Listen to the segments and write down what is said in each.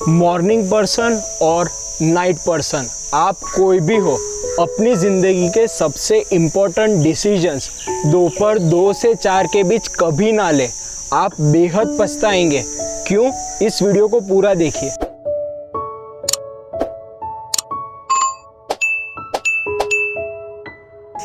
Morning person और night person, आप कोई भी हो, अपनी ज़िंदगी के सबसे इम्पोर्टेंट डिसीजंस दोपहर 2 से 4 के बीच कभी ना ले। आप बेहद पछताएंगे। क्यों? इस वीडियो को पूरा देखिए।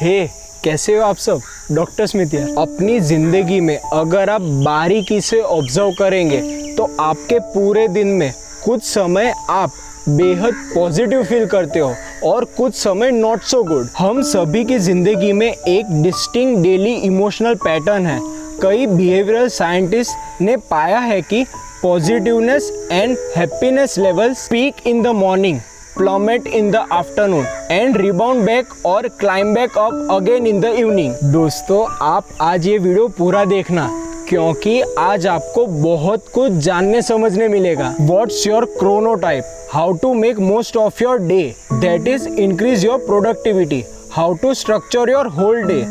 हे, कैसे हो आप सब? डॉक्टर स्मिथ यार। अपनी ज़िंदगी में अगर आप बारीकी से ऑब्जर्व करेंगे तो आपके पूरे दिन में कुछ समय आप बेहद पॉजिटिव फील करते हो और कुछ समय नॉट सो गुड। हम सभी की ज़िंदगी में एक डिस्टिंक्ट डेली इमोशनल पैटर्न है। कई बिहेवियरल साइंटिस्ट ने पाया है कि positiveness and happiness levels peak in the morning, plummet in the afternoon and rebound back or climb back up again in the evening। दोस्तों, आप आज ये वीडियो पूरा देखना क्योंकि आज आपको बहुत कुछ जानने समझने मिलेगा। What's your chronotype? How to make most of your day, that is increase your productivity. How to structure your whole day,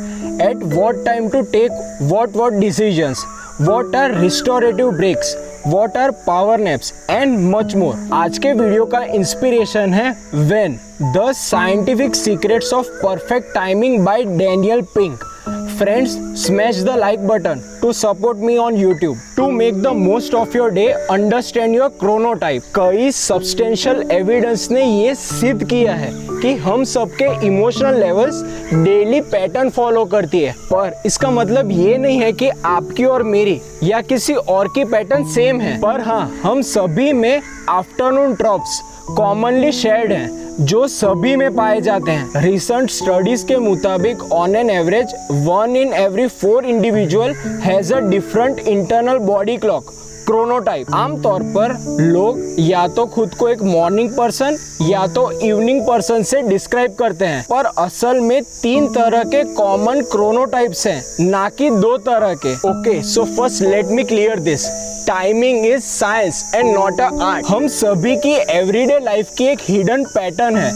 at what time to take what decisions, what are restorative breaks, what are power naps and much more। आज के video का inspiration है When, The Scientific Secrets of Perfect Timing by Daniel Pink। Friends, smash the like button to support me on YouTube to make the most of your day, understand your chronotype। कई substantial evidence ने ये सिद्ध किया है कि हम सबके emotional levels daily pattern follow करती है, पर इसका मतलब ये नहीं है कि आपकी और मेरी या किसी और की पैटर्न सेम है। पर हाँ, हम सभी में आफ्टरनून ट्रॉप्स कॉमनली शेयर्ड हैं जो सभी में पाए जाते हैं। रिसेंट स्टडीज के मुताबिक on an average 1 in every 4 individual has a different internal body clock chronotype. आमतौर पर लोग या तो खुद को एक मॉर्निंग पर्सन या तो इवनिंग पर्सन से डिस्क्राइब करते हैं, पर असल में 3 तरह के कॉमन क्रोनोटाइप्स हैं, ना कि 2 तरह के। Okay, so first let me clear this. Timing is science and not a art. हम सभी की एवरीडे लाइफ की एक हिडन पैटर्न है,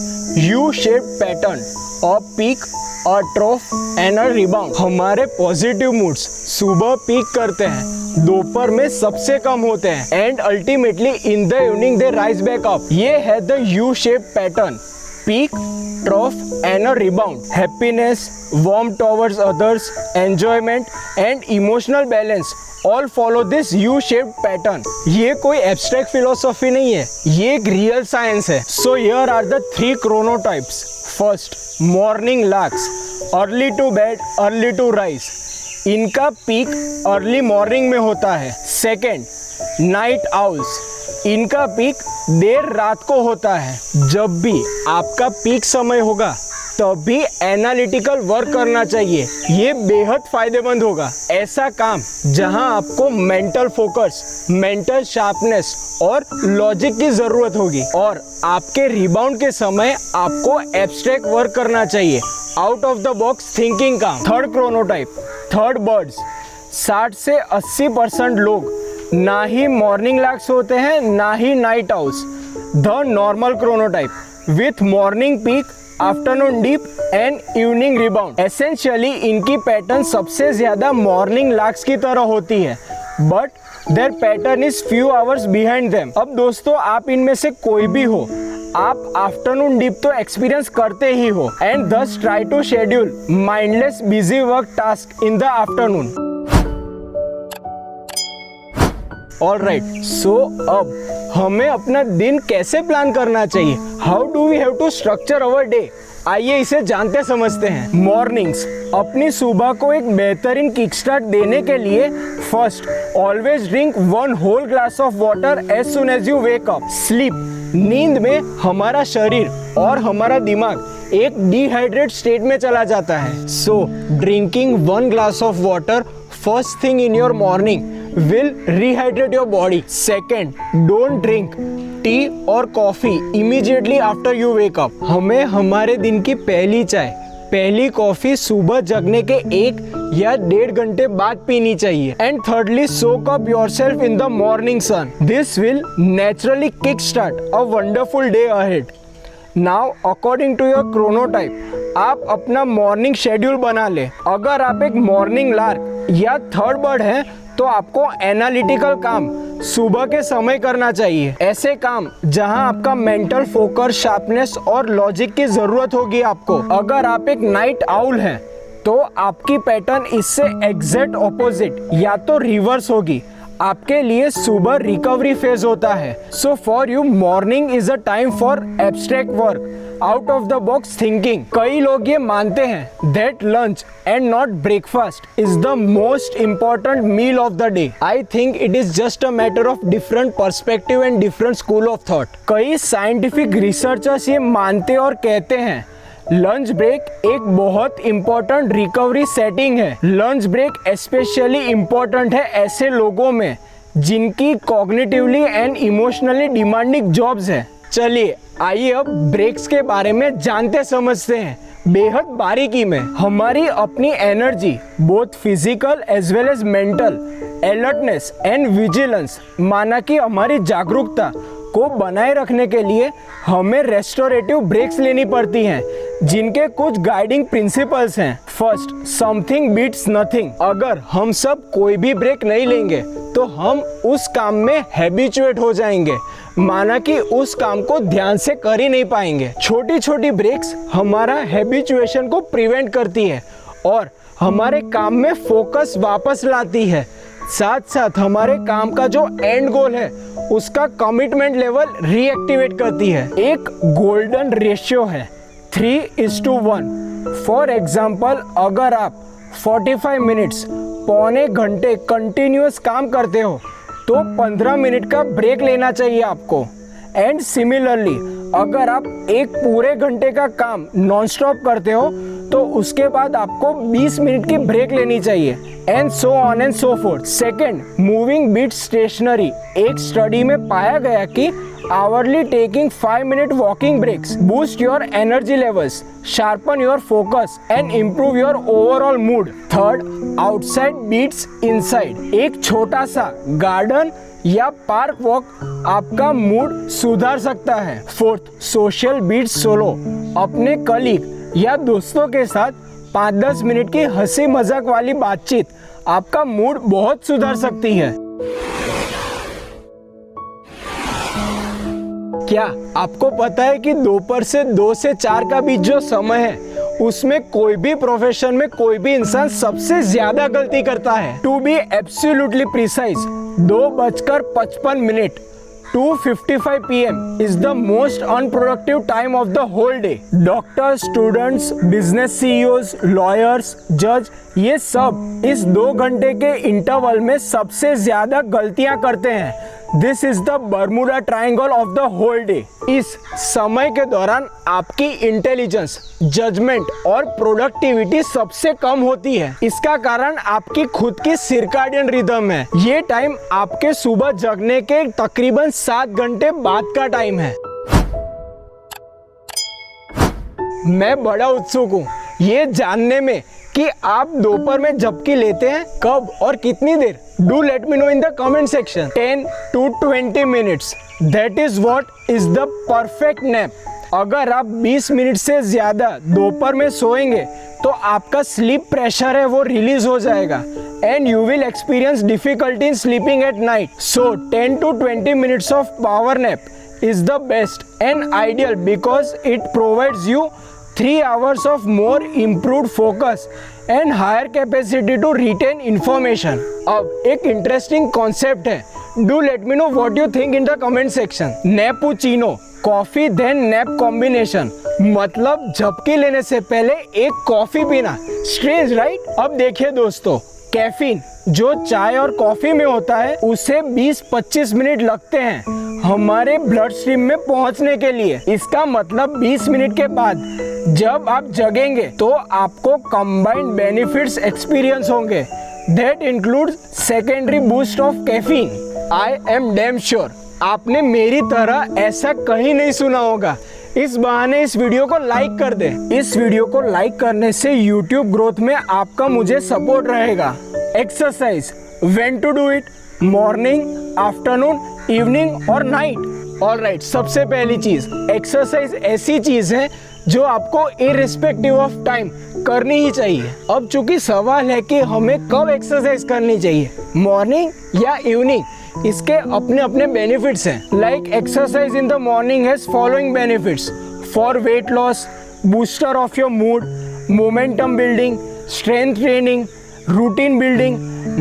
U shape pattern, a peak, a ट्रॉफ and a rebound. हमारे पॉजिटिव मूड्स सुबह पीक करते हैं, दोपहर में सबसे कम होते हैं and ultimately in the evening they rise back up. ये है the U shape pattern, peak, ट्रॉफ and a rebound. Happiness, warm towards others, enjoyment and emotional balance all follow this U shaped pattern. ये कोई abstract philosophy नहीं है, ये एक real science है। So here are the 3 chronotypes। First, morning larks, early to bed early to rise. इनका peak early morning में होता है। सेकेंड, नाइट आउल्स, इनका पीक देर रात को होता है। जब भी आपका पीक समय होगा तभी एनालिटिकल वर्क करना चाहिए, ये बेहद फायदेमंद होगा। ऐसा काम जहां आपको मेंटल फोकस, मेंटल शार्पनेस और लॉजिक की जरूरत होगी। और आपके रिबाउंड के समय आपको एब्स्ट्रैक्ट वर्क करना चाहिए, out of the box thinking काम। Third chronotype, third birds. 60 से 80% लोग ना ही मॉर्निंग लार्क्स होते हैं ना ही night owls. The normal chronotype with morning peak, afternoon dip and evening rebound. Essentially इनकी पैटर्न सबसे ज्यादा मॉर्निंग लार्क्स की तरह होती है, but their pattern is few hours behind them. अब दोस्तों, आप इनमें से कोई भी हो, आप आफ्टरनून डीप तो एक्सपीरियंस करते ही हो and thus try to schedule mindless busy work task in the afternoon. Alright, so अब हमें अपना दिन कैसे प्लान करना चाहिए? How do we have to structure our day? आइए इसे जानते समझते हैं। मॉर्निंग्स, अपनी सुबह को एक बेहतरीन किक स्टार्ट देने के लिए first, always drink 1 whole glass of water as soon as you wake up. Sleep, नींद में हमारा शरीर और हमारा दिमाग एक डिहाइड्रेट स्टेट में चला जाता है। सो drinking 1 glass of water first thing in your morning will rehydrate your body। Second, don't drink tea or coffee immediately after you wake up। हमें हमारे दिन की पहली चाय, पहली कॉफी सुबह जगने के 1 या 1.5 घंटे बाद पीनी चाहिए। And thirdly, soak up yourself in the morning sun। This will naturally kickstart a wonderful day ahead। Now, according to your chronotype, आप अपना मॉर्निंग शेड्यूल बना ले। अगर आप एक मॉर्निंग लार्क या थर्ड बर्ड हैं तो आपको एनालिटिकल काम सुबह के समय करना चाहिए। ऐसे काम जहां आपका मेंटल फोकस, शार्पनेस और लॉजिक की जरूरत होगी आपको। अगर आप एक नाइट आउल हैं तो आपकी पैटर्न इससे एग्जैक्ट ऑपोजिट या तो रिवर्स होगी। आपके लिए सुबह रिकवरी फेज होता है। So for you morning is a time for abstract work, out of the box thinking. कई लोग ये मानते हैं that lunch and not breakfast is the most important meal of the day. I think it is just a matter of different perspective and different school of thought. कई scientific researchers ये मानते और कहते हैं लंच ब्रेक एक बहुत important recovery setting है। Lunch break specially important है ऐसे लोगों में जिनकी cognitively and emotionally demanding jobs है। चलिए आइए अब ब्रेक्स के बारे में जानते समझते हैं बेहद बारीकी में। हमारी अपनी energy both physical as well as mental alertness and vigilance, माना कि हमारी जागरूकता को बनाए रखने के लिए हमें रेस्टोरेटिव ब्रेक्स लेनी पड़ती हैं, जिनके कुछ गाइडिंग प्रिंसिपल्स हैं। First, something beats nothing. अगर हम सब कोई भी ब्रेक नहीं लेंगे तो हम उस काम में हैबिचुएट हो जाएंगे, माना कि उस काम को ध्यान से कर ही नहीं पाएंगे। छोटी छोटी ब्रेक्स हमारा हैबिचुएशन को प्रिवेंट करती है और हमारे काम में फोकस वापस लाती है। साथ साथ हमारे काम का जो एंड गोल है उसका कमिटमेंट लेवल रीएक्टिवेट करती है। एक गोल्डन रेशियो है 3:1। फॉर एग्जाम्पल, अगर आप 45 मिनट्स पौने घंटे कंटिन्यूअस काम करते हो तो 15 मिनट का ब्रेक लेना चाहिए आपको। एंड सिमिलरली, अगर आप एक पूरे घंटे का काम नॉन स्टॉप करते हो तो उसके बाद आपको 20 मिनट की ब्रेक लेनी चाहिए। And so on and so forth. Second, moving beat stationary. एक स्टडी में पाया गया कि hourly taking 5 minute walking breaks boost your energy levels, sharpen your focus and improve your overall mood. Third, outside beats inside. एक छोटा सा garden या park walk आपका मूड सुधार सकता है। Fourth, social beats solo. अपने कलीग या दोस्तों के साथ 5-10 मिनट की हंसी मजाक वाली बातचीत आपका मूड बहुत सुधार सकती है। क्या आपको पता है कि दोपहर से 2 से 4 का बीच जो समय है उसमें कोई भी प्रोफेशन में कोई भी इंसान सबसे ज्यादा गलती करता है। To be absolutely precise, 2:55 2:55 PM is the most unproductive time of the whole day. Doctors, students, business CEOs, lawyers, judge, ये सब इस 2 घंटे के इंटरवल में सबसे ज्यादा गलतियां करते हैं। This is the Bermuda Triangle of the whole day. इस समय के दौरान आपकी इंटेलिजेंस, जजमेंट और प्रोडक्टिविटी सबसे कम होती है। इसका कारण आपकी खुद की सर्कैडियन रिदम है। ये टाइम आपके सुबह जगने के तकरीबन 7 घंटे बाद का टाइम है। मैं बड़ा उत्सुक हूँ ये जानने में कि आप दोपहर में झपकी लेते हैं कब और कितनी देर। Do let me know in the comment section. 10 to 20 minutes, that is what is the perfect nap. अगर आप 20 मिनट से ज्यादा दोपहर में सोएंगे तो आपका स्लीप प्रेशर है वो रिलीज हो जाएगा and you will experience difficulty in sleeping at night. So 10 to 20 minutes of power nap is the best and ideal because it provides you 3 hours of more improved focus and higher capacity to retain information. अब एक interesting concept है। Do let me know what you think in the comment section. Nappuccino, coffee then nap combination, मतलब झपकी लेने से पहले एक coffee पीना। Strange right? अब देखिए दोस्तों, कैफीन जो चाय और कॉफी में होता है उसे 20-25 मिनट लगते हैं हमारे ब्लड स्ट्रीम में पहुंचने के लिए। इसका मतलब 20 मिनट के बाद जब आप जगेंगे तो आपको कंबाइंड बेनिफिट्स एक्सपीरियंस होंगे। That includes secondary boost of caffeine. I am damn sure आपने मेरी तरह ऐसा कहीं नहीं सुना होगा। इस बहाने इस वीडियो को लाइक कर दें। इस वीडियो को लाइक करने से YouTube ग्रोथ में आपका मुझे सपोर्ट रहेगा। Exercise, when to do it, morning, afternoon, evening और नाइट। ऑलराइट, सबसे पहली चीज, एक्सरसाइज ऐसी चीज है जो आपको इररिस्पेक्टिव ऑफ टाइम करनी ही चाहिए। अब चूंकि सवाल है कि हमें कब एक्सरसाइज करनी चाहिए, मॉर्निंग या इवनिंग, इसके अपने अपने बेनिफिट्स हैं। Like exercise in the morning has following benefits for weight loss, booster of your mood, momentum building, strength training, routine building.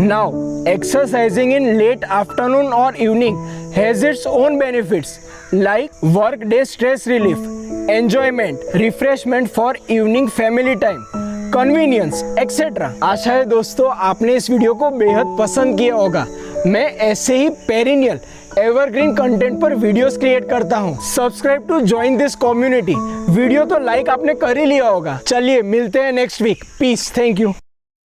Now, exercising in late afternoon or evening has its own benefits like work day stress relief, enjoyment, refreshment for evening family time, convenience, etc. आशा है दोस्तों आपने इस video को बेहद पसंद किया होगा। मैं ऐसे ही पेरिनियल एवरग्रीन कंटेंट पर वीडियोस क्रिएट करता हूँ। Subscribe to join this community. Video तो लाइक आपने कर ही लिया होगा। चलिए मिलते हैं next week. Peace, thank you.